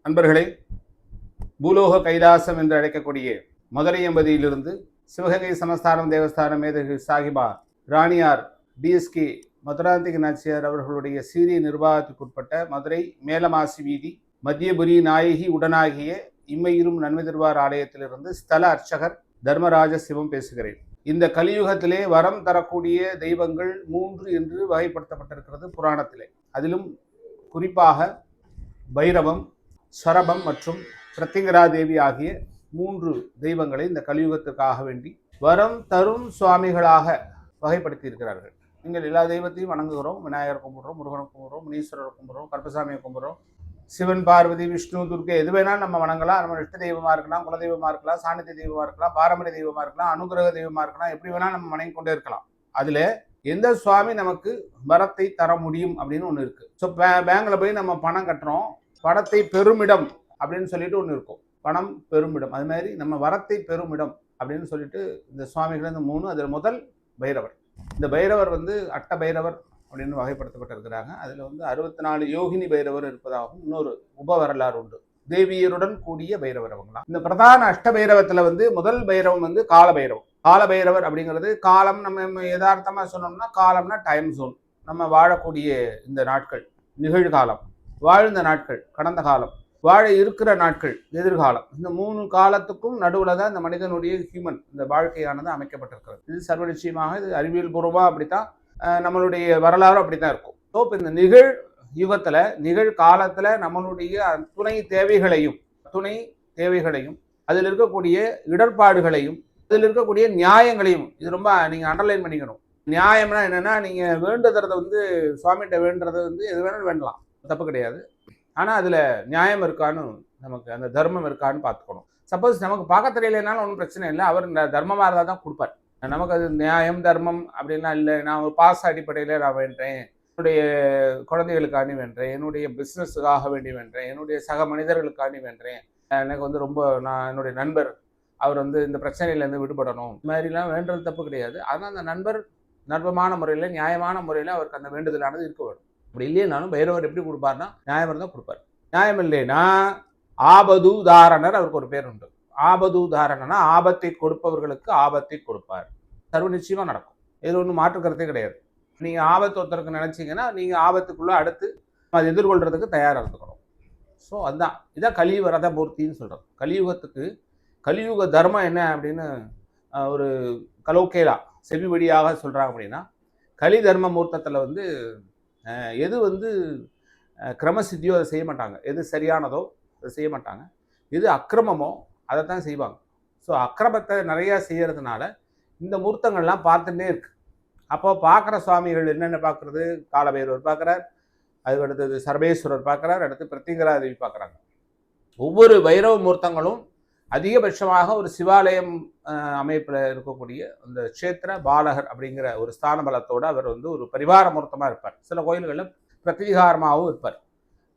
அன்பர்களே, பூலோக கைலாசம் என்று அழைக்கக்கூடிய மதுரை எம்பதியிலிருந்து சிவகங்கை சமஸ்தானம் தேவஸ்தான மேதகு சாஹிபா ராணியார் டிஎஸ்கே மதுராந்திக நாச்சியார் அவர்களுடைய சீரிய நிர்வாகத்துக்குட்பட்ட மதுரை மேலமாசி வீதி மத்தியபுரி நாயகி உடனாகிய இம்மையிரும் நன்மை தருவார் ஆலயத்திலிருந்து ஸ்தல அர்ச்சகர் தர்மராஜ சிவம் பேசுகிறேன். இந்த கலியுகத்திலே வரம் தரக்கூடிய தெய்வங்கள் 3 என்று வகைப்படுத்தப்பட்டிருக்கிறது புராணத்திலே. அதிலும் குறிப்பாக பைரவம், சரபம் மற்றும் பிரத்திங்கரா தேவி ஆகிய 3 தெய்வங்களை இந்த கலியுகத்திற்காக வேண்டி வரம் தரும் சுவாமிகளாக வகைப்படுத்தி இருக்கிறார்கள். நீங்கள் எல்லா தெய்வத்தையும் வணங்குகிறோம். விநாயகர் கும்பிடுறோம், முருகனை கும்பிடுறோம், முனீஸ்வரர் கும்பிடுறோம், கருப்பசாமியை கும்பிடுறோம், சிவன், பார்வதி, விஷ்ணு, துர்க்கை எது வேணாலும் நம்ம வணங்கலாம். நம்ம இஷ்ட தெய்வமா இருக்கலாம், குலதெய்வமா இருக்கலாம், சாநித்திய தெய்வமா இருக்கலாம், பாரம்பரிய தெய்வமா இருக்கலாம், அனுகிரக தெய்வமா இருக்கலாம், எப்படி வேணாலும் நம்ம வணங்கி கொண்டே இருக்கலாம். அதுல எந்த சுவாமி நமக்கு வரத்தை தர முடியும் அப்படின்னு ஒன்று இருக்கு. ஸோ பேங்க்ல போய் நம்ம பணம் கட்டுறோம், பணத்தை பெருமிடம் அப்படின்னு சொல்லிட்டு ஒன்று இருக்கும். பணம் பெருமிடம், அது மாதிரி நம்ம வரத்தை பெருமிடம் அப்படின்னு சொல்லிட்டு இந்த சுவாமிகள் இந்த 3. அதில் முதல் பைரவர். இந்த பைரவர் அட்ட பைரவர் அப்படின்னு வகைப்படுத்தப்பட்டிருக்கிறாங்க. அதில் 64 யோகினி பைரவர் இருப்பதாகவும் இன்னொரு உப வரலாறு உண்டு. தேவியருடன் கூடிய பைரவர் அவங்களாம். இந்த பிரதான அஷ்ட பைரவத்தில் முதல் பைரவம் கால பைரவம். கால பைரவர் அப்படிங்கிறது காலம், நம்ம யதார்த்தமாக சொன்னோம்னா காலம்னா டைம் ஜோன், நம்ம வாழக்கூடிய இந்த நாட்கள், நிகழ்காலம், வாழ்ந்த நாட்கள் கடந்த காலம், வாழ இருக்கிற நாட்கள் எதிர்காலம். இந்த 3 காலத்துக்கும் நடுவில் தான் இந்த மனிதனுடைய ஹியூமன் இந்த வாழ்க்கையானது அமைக்கப்பட்டிருக்கிறது. இது சர்வ நிச்சயமாக இது அறிவியல் பூர்வமாக அப்படித்தான், நம்மளுடைய வரலாறு அப்படித்தான் இருக்கும். ஸோ இப்போ இந்த நிகழ் யுகத்தில், நிகழ் காலத்தில் நம்மளுடைய துணை தேவைகளையும் அதில் இருக்கக்கூடிய இடர்பாடுகளையும் அதில் இருக்கக்கூடிய நியாயங்களையும், இது ரொம்ப நீங்கள் அண்டர்லைன் பண்ணிக்கணும். நியாயம்னா என்னென்னா, நீங்கள் வேண்டுறதை சுவாமிகிட்ட வேண்டுறதை எது வேணாலும் வேண்டலாம், தப்பு கிடையாது. ஆனால் அதில் நியாயம் இருக்கான்னு, நமக்கு அந்த தர்மம் இருக்கான்னு பார்த்துக்கணும். சப்போஸ் நமக்கு பார்க்க தெரியலைனாலும் ஒன்றும் பிரச்சனை இல்லை, அவர் தர்மமாக இருந்தால் தான் கொடுப்பார். நமக்கு அது நியாயம் தர்மம் அப்படின்லாம் இல்லை. நான் ஒரு பாச அடிப்படையில் நான் வேண்டேன், என்னுடைய குழந்தைகளுக்காண்டி வேண்டேன், என்னுடைய பிஸ்னஸுக்காக வேண்டி வேண்டேன், என்னுடைய சக மனிதர்களுக்காண்டி வேண்டேன், எனக்கு ரொம்ப நான் என்னுடைய நண்பர் அவர் இந்த பிரச்சனையிலேருந்து விடுபடணும், இந்த மாதிரிலாம் வேண்டுறது தப்பு கிடையாது. ஆனால் அந்த நண்பர் நர்மமான முறையில், நியாயமான முறையில் அவருக்கு அந்த வேண்டுதலானது இருக்க வேண்டும். அப்படி இல்லைனாலும் பைரவர் எப்படி கொடுப்பார்னா நியாயம் இருந்தால் கொடுப்பார். நியாயம் இல்லைன்னா ஆபதுதாரணர், அவருக்கு ஒரு பேர் உண்டு. ஆபதுதாரணனா ஆபத்தை கொடுப்பவர்களுக்கு ஆபத்தை கொடுப்பார். சர்வ நிச்சயமாக நடக்கும், இது ஒன்றும் மாற்றுக்கிறதே கிடையாது. நீங்கள் ஆபத்து ஒருத்தருக்கு நினைச்சிங்கன்னா நீங்கள் ஆபத்துக்குள்ளே அடுத்து அதை எதிர்கொள்றதுக்கு தயாராக இருந்துக்கணும். ஸோ அதுதான், இதான் கலியுக மூர்த்தின்னு சொல்கிறோம். கலியுகத்துக்கு கலியுக தர்மம் என்ன அப்படின்னு ஒரு கலோக்கேலா செவி வழியாக சொல்கிறாங்க. அப்படின்னா கலி தர்ம மூர்த்தத்தில் எது கிரமசித்தியோ அதை செய்ய மாட்டாங்க, எது சரியானதோ அதை செய்ய மாட்டாங்க, எது அக்கிரமமோ அதை தான் செய்வாங்க. ஸோ அக்கிரமத்தை நிறையா செய்கிறதுனால இந்த மூர்த்தங்கள்லாம் பார்த்துட்டே இருக்கு. அப்போ பார்க்குற சுவாமிகள் என்னென்ன பார்க்குறது, காலபைரவர் பார்க்குறார், அதுக்கு அடுத்தது சர்வேஸ்வரர் பார்க்குறார், அடுத்து பிரத்திங்கரா தேவி பார்க்குறாங்க. ஒவ்வொரு பைரவ மூர்த்தங்களும் அதிகபட்சமாக ஒரு சிவாலயம் அமைப்பில் இருக்கக்கூடிய அந்த க்ஷேத்திர பாலகர் அப்படிங்கிற ஒரு ஸ்தான பலத்தோடு அவர் ஒரு பரிவார மூர்த்தமாக இருப்பார். சில கோயில்களில் பிரத்திகாரமாகவும் இருப்பார்.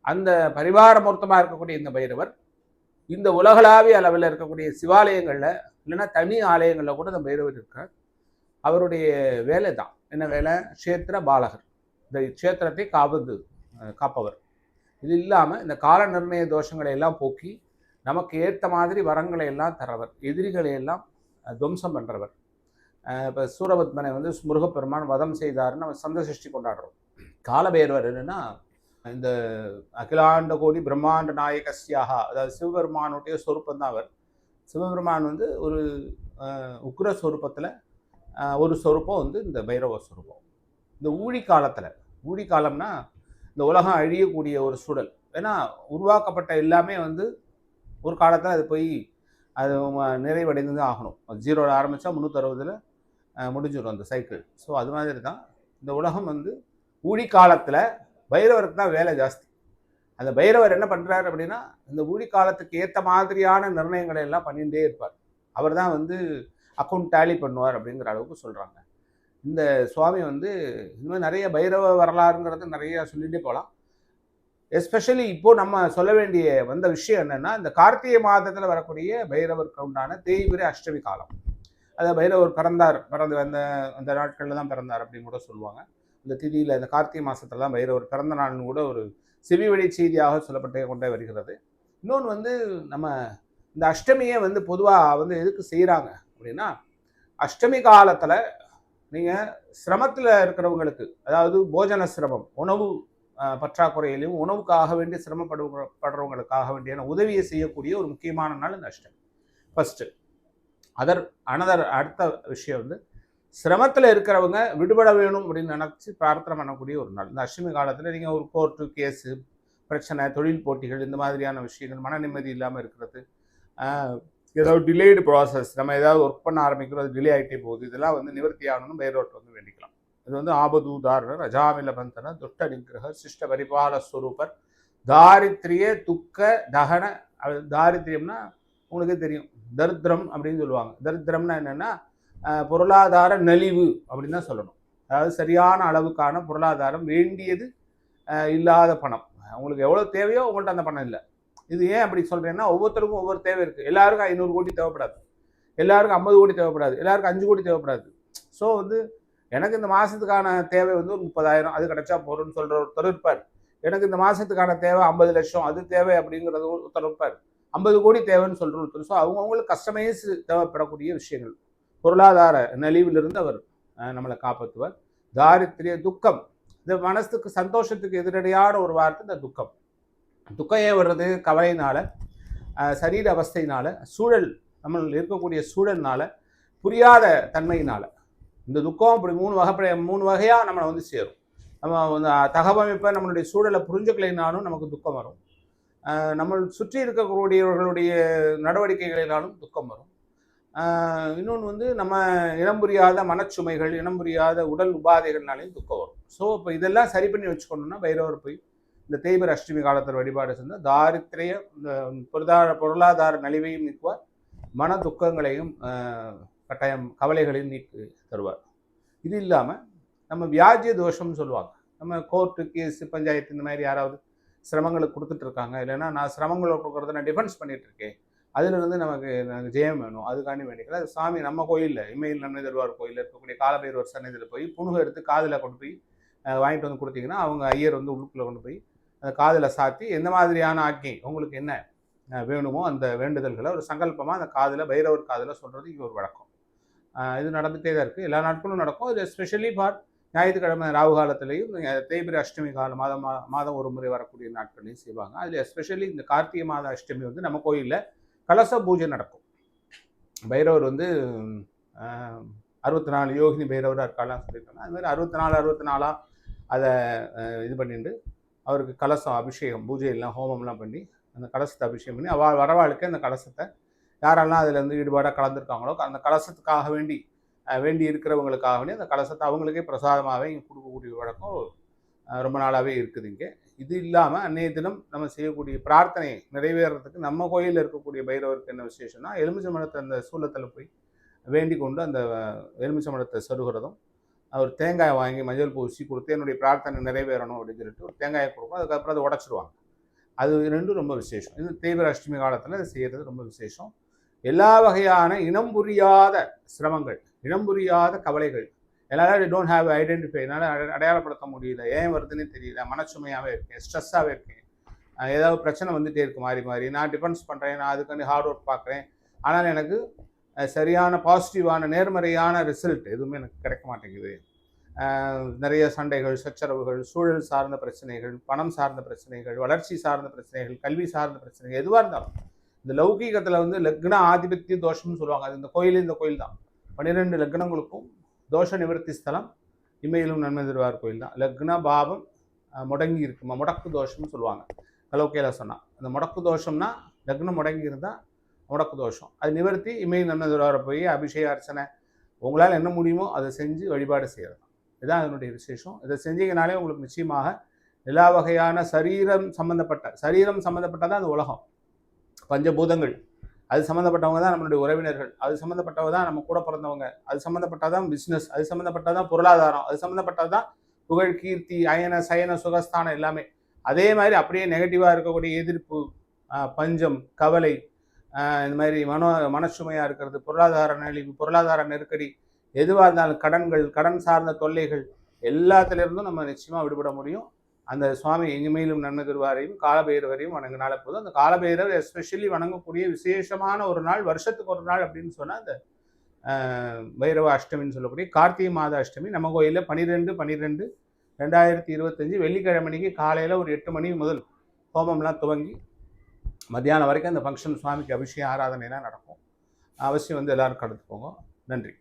அந்த பரிவார மூர்த்தமாக இருக்கக்கூடிய இந்த பைரவர் இந்த உலகளாவிய அளவில் இருக்கக்கூடிய சிவாலயங்களில் இல்லைன்னா தனி ஆலயங்களில் கூட இந்த பைரவர் இருக்கார். அவருடைய வேலை தான் என்ன வேலை? க்ஷேத்திர பாலகர், இந்த க்ஷேத்திரத்தை காப்பவர். இது இல்லாமல் இந்த கால நிர்ணய தோஷங்களை எல்லாம் போக்கி நமக்கு ஏற்ற மாதிரி வரங்களை எல்லாம் தரவர், எதிரிகளை எல்லாம் துவம்சம் பண்ணுறவர். இப்போ சூரபத்மனை முருகப்பெருமான் வதம் செய்தாருன்னு நம்ம சந்த சஷ்டி கொண்டாடுறோம். காலபைரவர் என்னன்னா, இந்த அகிலாண்ட கோடி பிரம்மாண்ட நாயகஸ்யாக, அதாவது சிவபெருமானுடைய சொரூப்பம் தான் அவர். சிவபெருமான் ஒரு உக்ர சொரூபத்தில் ஒரு சொரூப்பம் இந்த பைரவ சொரூபம். இந்த ஊழி காலம்னா இந்த உலகம் அழியக்கூடிய ஒரு சூழல். ஏன்னா உருவாக்கப்பட்ட எல்லாமே ஒரு காலத்தில் அது போய் அது நிறைவடைந்து தான் ஆகணும். 0 ஆரம்பித்தா 360 முடிஞ்சிடும் அந்த சைக்கிள். ஸோ அது மாதிரி தான் இந்த உலகம் ஊழி காலத்தில் பைரவருக்கு தான் வேலை ஜாஸ்தி. அந்த பைரவர் என்ன பண்ணுறாரு அப்படின்னா, இந்த ஊழி காலத்துக்கு ஏற்ற மாதிரியான நிர்ணயங்களை எல்லாம் பண்ணிகிட்டே இருப்பார். அவர் தான் அக்கௌண்ட் டேலி பண்ணுவார் அப்படிங்கிற அளவுக்கு சொல்கிறாங்க. இந்த சுவாமி இன்னும் நிறைய பைரவ வரலாறுங்கிறது நிறைய சொல்லிகிட்டே போகலாம். எஸ்பெஷலி இப்போது நம்ம சொல்ல வேண்டிய விஷயம் என்னென்னா, இந்த கார்த்திகை மாதத்தில் வரக்கூடிய பைரவருக்கு உண்டான தேய்பிரை அஷ்டமி காலம். அதை பைரவர் பிறந்து அந்த நாட்களில் தான் பிறந்தார் அப்படின்னு கூட சொல்லுவாங்க. இந்த திதியில் இந்த கார்த்திகை மாதத்தில் தான் பைரவர் பிறந்த நாள்னு கூட ஒரு செவி வழி செய்தியாக சொல்லப்பட்டு கொண்டே வருகிறது. இன்னொன்று வந்து நம்ம இந்த அஷ்டமியை வந்து பொதுவாக வந்து எதுக்கு செய்கிறாங்க அப்படின்னா, அஷ்டமி காலத்தில் நீங்கள் சிரமத்தில் இருக்கிறவங்களுக்கு, அதாவது போஜன சிரமம், உணவு பற்றாக்குறையிலையும் உணவுக்காக வேண்டி சிரமப்படுறவங்களுக்காக வேண்டியான உதவியை செய்யக்கூடிய ஒரு முக்கியமான நாள் இந்த அஷ்டமி. ஃபஸ்ட்டு அடுத்த விஷயம் வந்து சிரமத்தில் இருக்கிறவங்க விடுபட வேணும் அப்படின்னு நினச்சி பிரார்த்தனை பண்ணக்கூடிய ஒரு நாள் இந்த அஷ்டமி காலத்தில். நீங்கள் ஒரு கோர்ட்டு கேஸு பிரச்சனை, தொழில் போட்டிகள், இந்த மாதிரியான விஷயங்கள், மன நிம்மதி இல்லாமல் இருக்கிறது, ஏதாவது டிலேடு ப்ராசஸ், நம்ம ஏதாவது ஒர்க் பண்ண ஆரம்பிக்கிறோம் அது டிலே ஆகிட்டே போகுது, இதெல்லாம் வந்து நிவர்த்தி ஆகணும்னு பைரவர்கிட்ட வந்து வேண்டிக்கலாம். இது வந்து ஆபதூதாரணர், அஜாமில பந்தன, துஷ்ட நிகிரகர், சிஷ்ட பரிபால ஸ்வரூபர், தாரித்ரிய துக்க தகன. தாரித்ரியம்னா உங்களுக்கே தெரியும், தரித்திரம் அப்படின்னு சொல்லுவாங்க. தரித்திரம்னா என்னென்னா பொருளாதார நலிவு அப்படின்னு தான் சொல்லணும். அதாவது சரியான அளவுக்கான பொருளாதாரம், வேண்டியது இல்லாத பணம். உங்களுக்கு எவ்வளோ தேவையோ உங்கள்கிட்ட அந்த பணம் இல்லை. இது ஏன் அப்படி சொல்கிறேன்னா, ஒவ்வொருத்தருக்கும் ஒவ்வொரு தேவை இருக்குது. எல்லாருக்கும் 500 கோடி தேவைப்படாது, எல்லாருக்கும் 50 கோடி தேவைப்படாது, எல்லாருக்கும் 5 கோடி தேவைப்படாது. ஸோ வந்து எனக்கு இந்த மாதத்துக்கான தேவை வந்து ஒரு 30,000 அது கிடைச்சா போகிறோன்னு சொல்கிற ஒருத்தர் இருப்பார். எனக்கு இந்த மாதத்துக்கான தேவை 50 லட்சம் அது தேவை அப்படிங்கிறது ஒருத்தர் இருப்பார். 50 கோடி தேவைன்னு சொல்கிற ஒருத்தர். ஸோ அவங்கவுங்களுக்கு கஸ்டமைஸ் தேவைப்படக்கூடிய விஷயங்கள். பொருளாதார நலிவிலிருந்து அவர் நம்மளை காப்பாற்றுவார். தாரித்திரிய துக்கம், இந்த மனசுக்கு சந்தோஷத்துக்கு எதிரடையான ஒரு வார்த்தை இந்த துக்கம். துக்கம் ஏன் வர்றது? கவலையினால, சரீர அவஸ்தையினால, சூழல், நம்ம இருக்கக்கூடிய சூழல்னால, புரியாத தன்மையினால. இந்த துக்கம் இப்படி மூணு வகையாக நம்மளை வந்து சேரும். நம்ம வந்து தகவமைப்பை நம்மளுடைய சூழலை புரிஞ்சுக்கலைனாலும் நமக்கு துக்கம் வரும். நம்ம சுற்றி இருக்கக்கூடியவர்களுடைய நடவடிக்கைகளினாலும் துக்கம் வரும். இன்னொன்று வந்து நம்ம இனம் புரியாத மனச்சுமைகள், இனம் புரியாத உடல் உபாதைகள்னாலையும் துக்கம் வரும். ஸோ இப்போ இதெல்லாம் சரி பண்ணி வச்சுக்கணும்னா பைரவர் போய் இந்த தேய்பிறை அஷ்டமி காலத்தில் வழிபாடு செஞ்சால் தாரித்திரிய, இந்த பொருளாதார நலிவையும் நீக்குவார், மன துக்கங்களையும் கட்டாயம் கவலைகளையும் நீக்கி தருவார். இது இல்லாமல் நம்ம வியாஜ்ய தோஷம்னு சொல்லுவாங்க. நம்ம கோர்ட்டு கேஸு பஞ்சாயத்து இந்த மாதிரி யாராவது சிரமங்களுக்கு கொடுத்துட்டு இருக்காங்க, இல்லைன்னா நான் சிரமங்களை கொடுக்குறத நான் டிஃபென்ஸ் பண்ணிட்டு இருக்கேன், அதிலிருந்து நமக்கு ஜெயம் வேணும், அதுக்காண்டி வேண்டிக்கல. அது சாமி நம்ம கோயிலில் இமையில் நன்மை தருவார் கோயிலில் இருக்கக்கூடிய காலபைரவர் சன்னதியில் போய் புணுகை எடுத்து காதில் கொண்டு போய் வாங்கிட்டு வந்து கொடுத்தீங்கன்னா அவங்க ஐயர் வந்து உள்ளுக்குள்ளே கொண்டு போய் அந்த காதில் சாத்தி எந்த மாதிரியான ஆக்கி உங்களுக்கு என்ன வேணுமோ அந்த வேண்டுதல்களை ஒரு சங்கல்பமாக அந்த காதில் பைரவர் காதில் சொல்கிறது இங்கே ஒரு வழக்கம். இது நடந்துகிட்டே தான் இருக்குது, எல்லா நாட்களும் நடக்கும். இது எஸ்பெஷலி ஃபார் ஞாயிற்றுக்கிழமை ராகு காலத்திலையும் தேய்பிறை அஷ்டமி காலம் மாதம் ஒரு முறை வரக்கூடிய நாட்களையும் செய்வாங்க. அதில் எஸ்பெஷலி இந்த கார்த்திகை மாத அஷ்டமி வந்து நம்ம கோயிலில் கலச பூஜை நடக்கும். பைரவர் வந்து 64 யோகினி பைரவராக இருக்காலாம் சொல்லியிருக்காங்க. அது மாதிரி 64 அதை இது பண்ணிட்டு அவருக்கு கலசம் அபிஷேகம் பூஜை எல்லாம் ஹோமம்லாம் பண்ணி அந்த கலசத்தை அபிஷேகம் பண்ணி வரவாளுக்கு அந்த கலசத்தை யாரெல்லாம் அதில் வந்து ஈடுபாடாக கலந்துருக்காங்களோ அந்த கலசத்துக்காக வேண்டி இருக்கிறவங்களுக்காக வேண்டி அந்த கலசத்தை அவங்களுக்கே பிரசாதமாகவே இங்கே கொடுக்கக்கூடிய வழக்கம் ரொம்ப நாளாகவே இருக்குது இங்கே. இது இல்லாமல் அன்றைய தினம் நம்ம செய்யக்கூடிய பிரார்த்தனை நிறைவேறதுக்கு நம்ம கோயிலில் இருக்கக்கூடிய பைரவருக்கு என்ன விசேஷம்னா, எலுமிச்சை மரத்தை அந்த சூலத்தில் போய் வேண்டி கொண்டு அந்த எலுமிச்சை மரத்தை சொருகிறதும், அவர் தேங்காய் வாங்கி மஞ்சள் பூசி கொடுத்து என்னுடைய பிரார்த்தனை நிறைவேறணும் அப்படின்னு சொல்லிட்டு ஒரு தேங்காயை கொடுக்கும். அதுக்கப்புறம் அதை உடச்சிடுவாங்க. அது ரெண்டும் ரொம்ப விசேஷம். இது தேய்பிறை அஷ்டமி காலத்தில் அதை செய்கிறது ரொம்ப விசேஷம். எல்லா வகையான இனம் புரியாத சிரமங்கள், இனம் புரியாத கவலைகள், எல்லாரும் டோன்ட் ஹேவ் ஐடென்டிஃபை, என்னால் அடையாளப்படுத்த முடியல, ஏன் வருதுன்னு தெரியல, மனச்சுமையாகவே இருக்கேன், ஸ்ட்ரெஸ்ஸாகவே இருக்கேன், ஏதாவது பிரச்சனை வந்துகிட்டே இருக்கு மாறி நான் டிஃபென்ஸ் பண்ணுறேன், நான் அதுக்காண்டி ஹார்ட் ஒர்க் பார்க்குறேன், ஆனால் எனக்கு சரியான பாசிட்டிவான நேர்மறையான ரிசல்ட் எதுவுமே எனக்கு கிடைக்க மாட்டேங்குது. நிறைய சண்டைகள், சச்சரவுகள், சூழல் சார்ந்த பிரச்சனைகள், பணம் சார்ந்த பிரச்சனைகள், வளர்ச்சி சார்ந்த பிரச்சனைகள், கல்வி சார்ந்த பிரச்சனைகள், எதுவாக இருந்தாலும் இந்த லௌகீகத்தில் வந்து லக்ன ஆதிபத்திய தோஷம்னு சொல்லுவாங்க. அது இந்த கோயில் தான். 12 லக்னங்களுக்கும் தோஷ நிவர்த்தி ஸ்தலம் இமையிலும் நன்மை தருவார் கோயில் தான். லக்ன பாவம் முடங்கி இருக்குமா, முடக்கு தோஷம்னு சொல்லுவாங்க கலோக்கையில் சொன்னால். அந்த முடக்கு தோஷம்னா லக்னம் முடங்கி இருந்தால் முடக்கு தோஷம், அது நிவர்த்தி இமையில் நன்மை தருவாரை போய் அபிஷேக அர்ச்சனை உங்களால் என்ன முடியுமோ அதை செஞ்சு வழிபாடு செய்யறது. இதுதான் அதனுடைய விசேஷம். இதை செஞ்சீங்கனாலே உங்களுக்கு நிச்சயமாக எல்லா வகையான சரீரம் சம்மந்தப்பட்டதான் அந்த உலகம். பஞ்சபூதங்கள் அது சம்மந்தப்பட்டவங்க தான் நம்மளுடைய உறவினர்கள், அது சம்மந்தப்பட்டவங்க தான் நம்ம கூட பிறந்தவங்க, அது சம்மந்தப்பட்டதான் பிஸ்னஸ், அது சம்மந்தப்பட்டதான் பொருளாதாரம், அது சம்மந்தப்பட்டதான் புகழ், கீர்த்தி, அயன சயன சுகஸ்தானம் எல்லாமே. அதே மாதிரி அப்படியே நெகட்டிவாக இருக்கக்கூடிய எதிர்ப்பு, பஞ்சம், கவலை, இந்த மாதிரி மனசுமையாக இருக்கிறது, பொருளாதார நலிவு, பொருளாதார நெருக்கடி, எதுவாக இருந்தாலும் கடன்கள், கடன் சார்ந்த தொல்லைகள் எல்லாத்திலிருந்தும் நம்ம நிச்சயமாக விடுபட முடியும். அந்த சுவாமி எங்குமேலும் நன்மை தருவாரையும் காலபைரவரையும் வணங்கினால போதும். அந்த காலபைரவர் எஸ்பெஷலி வணங்கக்கூடிய விசேஷமான ஒரு நாள், வருஷத்துக்கு ஒரு நாள் அப்படின்னு சொன்னால் அந்த பைரவ அஷ்டமின்னு சொல்லக்கூடிய கார்த்திகை மாத அஷ்டமி நம்ம கோயிலில் 12/12/2025 வெள்ளிக்கிழமைக்கு காலையில் ஒரு 8 மணி முதல் ஹோமம்லாம் துவங்கி மத்தியானம் வரைக்கும் அந்த ஃபங்க்ஷன் சுவாமிக்கு அபிஷேகம் ஆராதனைலாம் நடக்கும். அவசியம் வந்து எல்லாரும் கலந்துக்கோங்க. நன்றி.